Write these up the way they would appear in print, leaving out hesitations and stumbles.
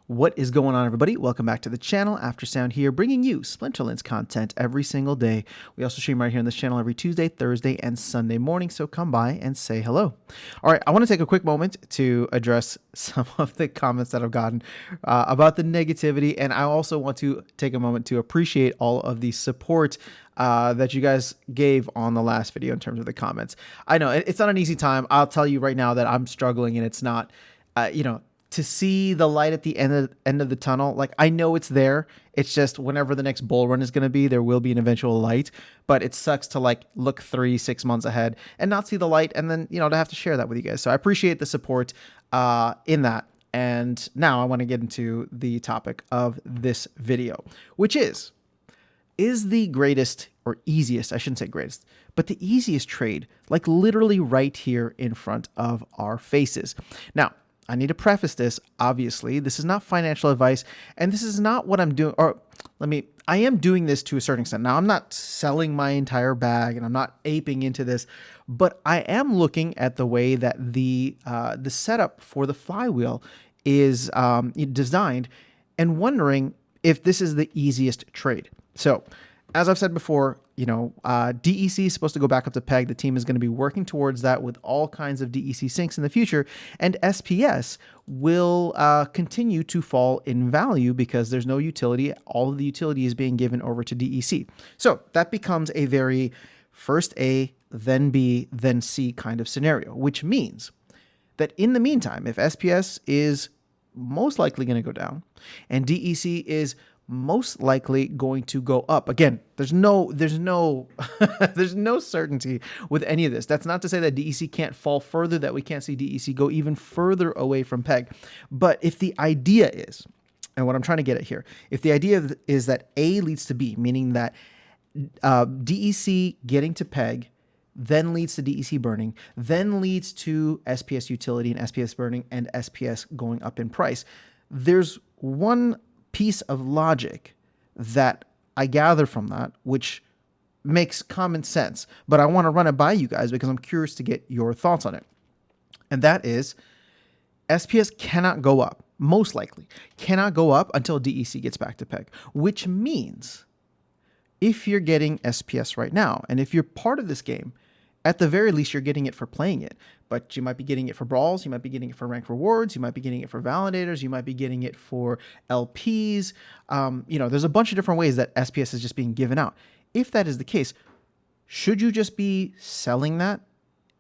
What is going on, everybody? Welcome back to the channel. Aftersound here, bringing you Splinterlands content every single day. We also stream right here on this channel every Tuesday, Thursday, and Sunday morning, so come by and say hello. All right, I want to take a quick moment to address some of the comments that I've gotten about the negativity, and I also want to take a moment to appreciate all of the support that you guys gave on the last video in terms of the comments. I know it's not an easy time. I'll tell you right now that I'm struggling, and it's not, to see the light at the end of the tunnel. Like, I know it's there. It's just whenever the next bull run is going to be, there will be an eventual light, but it sucks to like look 3-6 months ahead and not see the light. And then, to have to share that with you guys. So I appreciate the support in that. And now I want to get into the topic of this video, which is the greatest, or easiest, I shouldn't say greatest, but the easiest trade, like literally right here in front of our faces. Now, I need to preface this, obviously, this is not financial advice, and this is not what I'm doing, I am doing this to a certain extent. Now, I'm not selling my entire bag, and I'm not aping into this, but I am looking at the way that the setup for the flywheel is designed, and wondering if this is the easiest trade. So, as I've said before, DEC is supposed to go back up to PEG. The team is going to be working towards that with all kinds of DEC syncs in the future. And SPS will continue to fall in value because there's no utility. All of the utility is being given over to DEC. So that becomes a very first A, then B, then C kind of scenario, which means that in the meantime, if SPS is most likely going to go down and DEC is most likely going to go up. Again, there's no there's no certainty with any of this. That's not to say that DEC can't fall further, that we can't see DEC go even further away from PEG. But if the idea is, and what I'm trying to get at here, if the idea is that A leads to B, meaning that DEC getting to PEG then leads to DEC burning, then leads to SPS utility and SPS burning and SPS going up in price, there's one piece of logic that I gather from that, which makes common sense, but I want to run it by you guys because I'm curious to get your thoughts on it. And that is, SPS cannot go up, most likely, cannot go up until DEC gets back to PEG, which means if you're getting SPS right now, and if you're part of this game, at the very least, you're getting it for playing it, but you might be getting it for brawls, you might be getting it for rank rewards, you might be getting it for validators, you might be getting it for LPs. There's a bunch of different ways that SPS is just being given out. If that is the case, should you just be selling that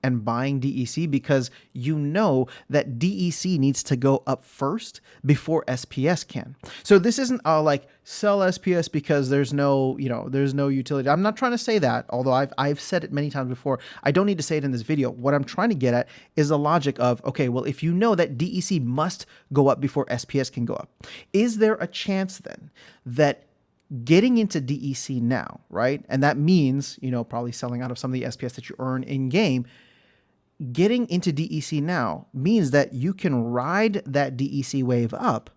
and buying DEC because you know that DEC needs to go up first before SPS can? So this isn't like sell SPS because there's no utility. I'm not trying to say that, although I've said it many times before. I don't need to say it in this video. What I'm trying to get at is the logic of, okay, well, if you know that DEC must go up before SPS can go up, is there a chance then that getting into DEC now, right? And that means, probably selling out of some of the SPS that you earn in game. Getting into DEC now means that you can ride that DEC wave up.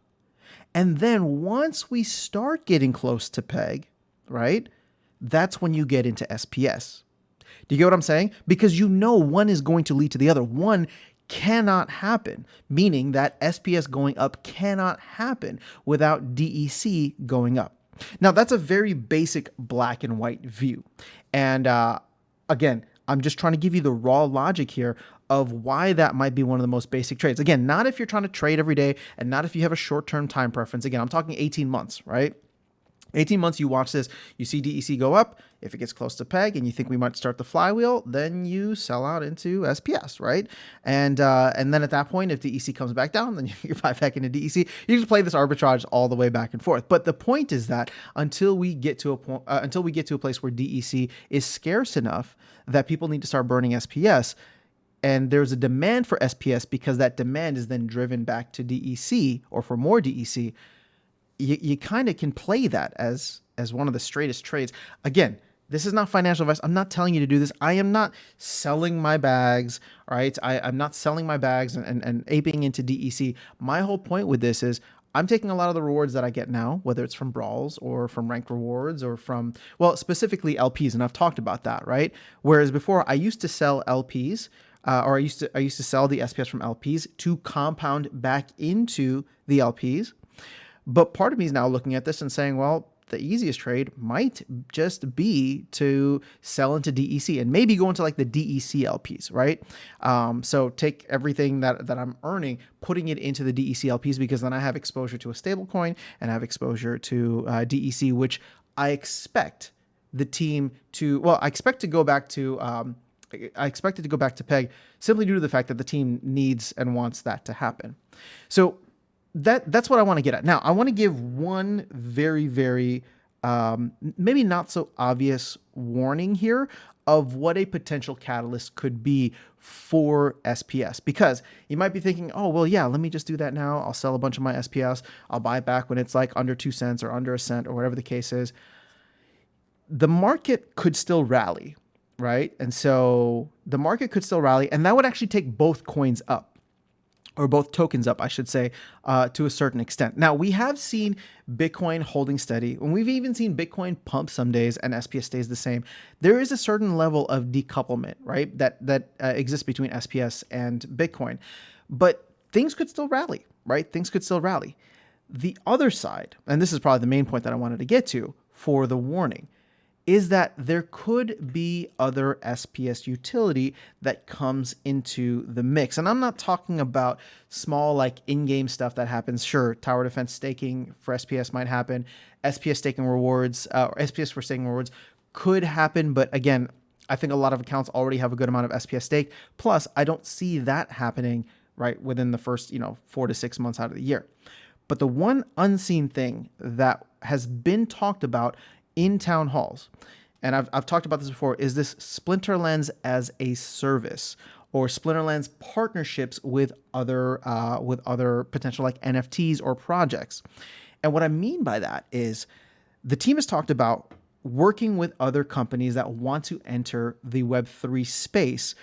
And then once we start getting close to PEG, right, that's when you get into SPS. Do you get what I'm saying? Because one is going to lead to the other. One cannot happen, meaning that SPS going up cannot happen without DEC going up. Now, that's a very basic black and white view. And again, I'm just trying to give you the raw logic here of why that might be one of the most basic trades. Again, not if you're trying to trade every day and not if you have a short-term time preference. Again, I'm talking 18 months, right? 18 months, you watch this, you see DEC go up. If it gets close to PEG and you think we might start the flywheel, then you sell out into SPS, right? And then at that point, if DEC comes back down, then you buy back into DEC. You just play this arbitrage all the way back and forth. But the point is that until we get to a place where DEC is scarce enough that people need to start burning SPS, and there's a demand for SPS because that demand is then driven back to DEC or for more DEC, you kind of can play that as one of the straightest trades. Again, this is not financial advice. I'm not telling you to do this. I am not selling my bags, right? I'm not selling my bags and aping into DEC. My whole point with this is I'm taking a lot of the rewards that I get now, whether it's from brawls or from rank rewards or from, well, specifically LPs, and I've talked about that, right? Whereas before I used to sell LPs, or I used to sell the SPS from LPs to compound back into the LPs. But part of me is now looking at this and saying, well, the easiest trade might just be to sell into DEC and maybe go into like the DEC LPs, right? So take everything that I'm earning, putting it into the DEC LPs, because then I have exposure to a stable coin and I have exposure to DEC, which I expect the team to, well, I expect to go back to, I expect it to go back to PEG simply due to the fact that the team needs and wants that to happen. So that's what I want to get at. Now, I want to give one very, very maybe not so obvious warning here of what a potential catalyst could be for SPS, because you might be thinking, oh, well, yeah, let me just do that now. I'll sell a bunch of my SPS. I'll buy it back when it's like under 2 cents or under a cent or whatever the case is. The market could still rally, right? And so the market could still rally, and that would actually take both coins up, or both tokens up, I should say, to a certain extent. Now, we have seen Bitcoin holding steady, and we've even seen Bitcoin pump some days and SPS stays the same. There is a certain level of decouplement, right, that exists between SPS and Bitcoin. But things could still rally, right? Things could still rally. The other side, and this is probably the main point that I wanted to get to for the warning, is that there could be other SPS utility that comes into the mix. And I'm not talking about small, like in-game stuff that happens. Sure, tower defense staking for SPS might happen. SPS staking rewards, or SPS for staking rewards could happen. But again, I think a lot of accounts already have a good amount of SPS stake. Plus, I don't see that happening right within the first, 4 to 6 months out of the year. But the one unseen thing that has been talked about in town halls, and I've talked about this before, is this Splinterlands as a service, or Splinterlands partnerships with other potential like NFTs or projects. And what I mean by that is the team has talked about working with other companies that want to enter the Web3 space,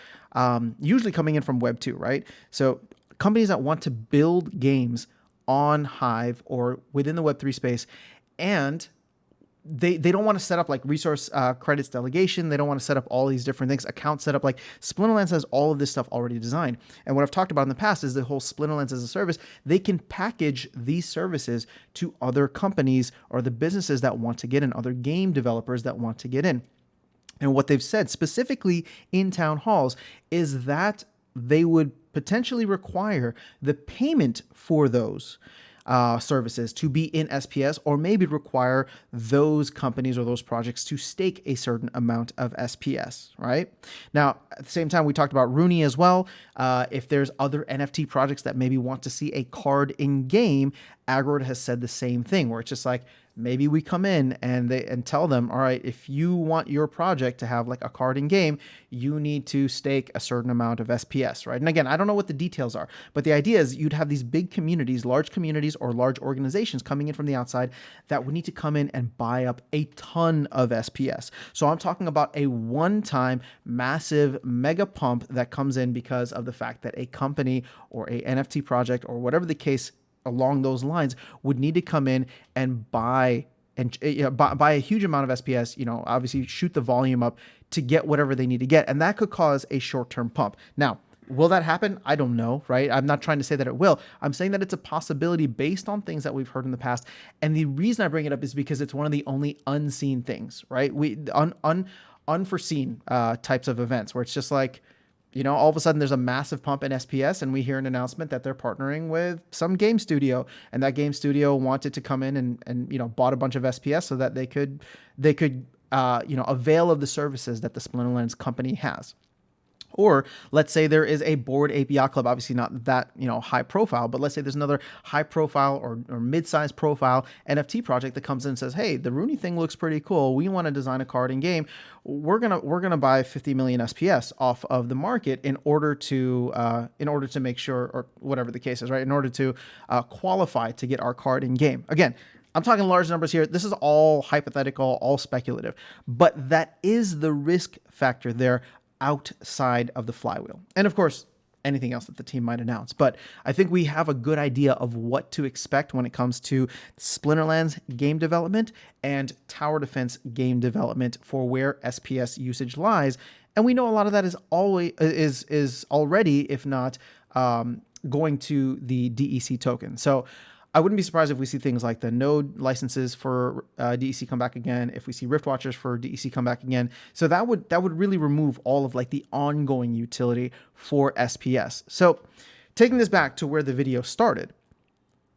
usually coming in from Web2, right? So companies that want to build games on Hive or within the Web3 space, and they don't want to set up like resource credits delegation. They don't want to set up all these different things, account setup. Like Splinterlands has all of this stuff already designed. And what I've talked about in the past is the whole Splinterlands as a service. They can package these services to other companies or the businesses that want to get in, other game developers that want to get in. And what they've said specifically in town halls is that they would potentially require the payment for those services to be in SPS, or maybe require those companies or those projects to stake a certain amount of SPS, right? Now, at the same time, we talked about Rooney as well. If there's other NFT projects that maybe want to see a card in game, Agorad has said the same thing, where it's just like, maybe we come in and tell them, all right, if you want your project to have like a card in game, you need to stake a certain amount of SPS, right? And again, I don't know what the details are, but the idea is you'd have these big communities, large communities or large organizations coming in from the outside that would need to come in and buy up a ton of SPS. So I'm talking about a one-time massive mega pump that comes in because of the fact that a company or a NFT project or whatever the case along those lines would need to come in and buy a huge amount of SPS, obviously shoot the volume up to get whatever they need to get. And that could cause a short-term pump. Now, will that happen? I don't know, right? I'm not trying to say that it will. I'm saying that it's a possibility based on things that we've heard in the past. And the reason I bring it up is because it's one of the only unseen things, right? Unforeseen types of events where it's just like, all of a sudden there's a massive pump in SPS and we hear an announcement that they're partnering with some game studio, and that game studio wanted to come in and bought a bunch of SPS so that they could avail of the services that the Splinterlands company has. Or let's say there is a Bored Ape Yacht Club, obviously not that, high profile, but let's say there's another high profile or mid-sized profile NFT project that comes in and says, hey, the Rooney thing looks pretty cool. We want to design a card in game. We're going to buy 50 million SPS off of the market in order to make sure, or whatever the case is, right? In order to qualify to get our card in game. Again, I'm talking large numbers here. This is all hypothetical, all speculative, but that is the risk factor there outside of the flywheel. And of course, anything else that the team might announce. But I think we have a good idea of what to expect when it comes to Splinterlands game development and tower defense game development for where SPS usage lies. And we know a lot of that is already, if not going to the DEC token. So I wouldn't be surprised if we see things like the node licenses for DEC come back again, if we see Rift Watchers for DEC come back again. So that would really remove all of like the ongoing utility for SPS. So taking this back to where the video started,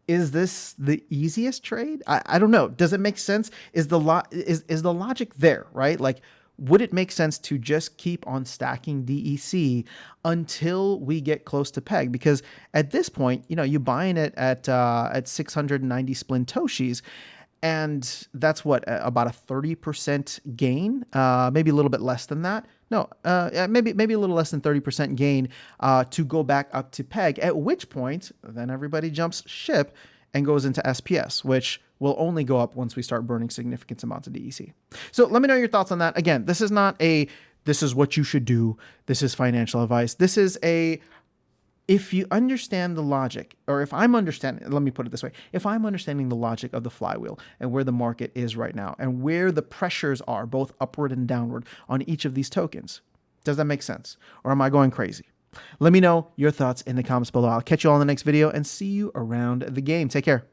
is this the easiest trade? I don't know. Does it make sense? Is the logic there, right? Like, would it make sense to just keep on stacking DEC until we get close to peg? Because at this point, you know, you're buying it at 690 splintoshis, and that's what, about a 30% gain, maybe a little bit less than that. No, maybe a little less than 30% gain to go back up to peg, at which point then everybody jumps ship and goes into SPS, which will only go up once we start burning significant amounts of DEC. So let me know your thoughts on that. Again, this is not this is what you should do. This is financial advice. This is if you understand the logic, or if I'm understanding, let me put it this way, if I'm understanding the logic of the flywheel and where the market is right now and where the pressures are, both upward and downward on each of these tokens, does that make sense? Or am I going crazy? Let me know your thoughts in the comments below. I'll catch you all in the next video and see you around the game. Take care.